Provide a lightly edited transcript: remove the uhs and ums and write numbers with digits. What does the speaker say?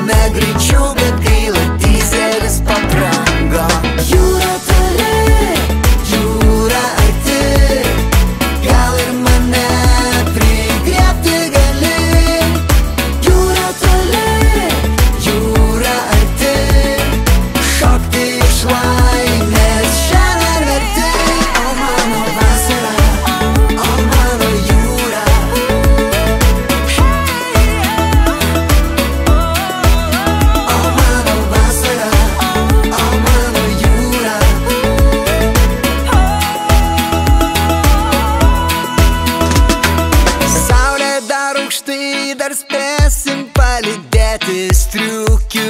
judame greičiau, bet gaila, dyzelis pabrango. Jūra toli, jūra arti, gal ir mane prigriebti gali. Jūra toli, jūra arti, šokti iš laimės šiandien verti. O mano vasara, o mano jūra, o mano vasara, o mano jūra. Saulė dar aukštai, dar spėsim palydėti striukių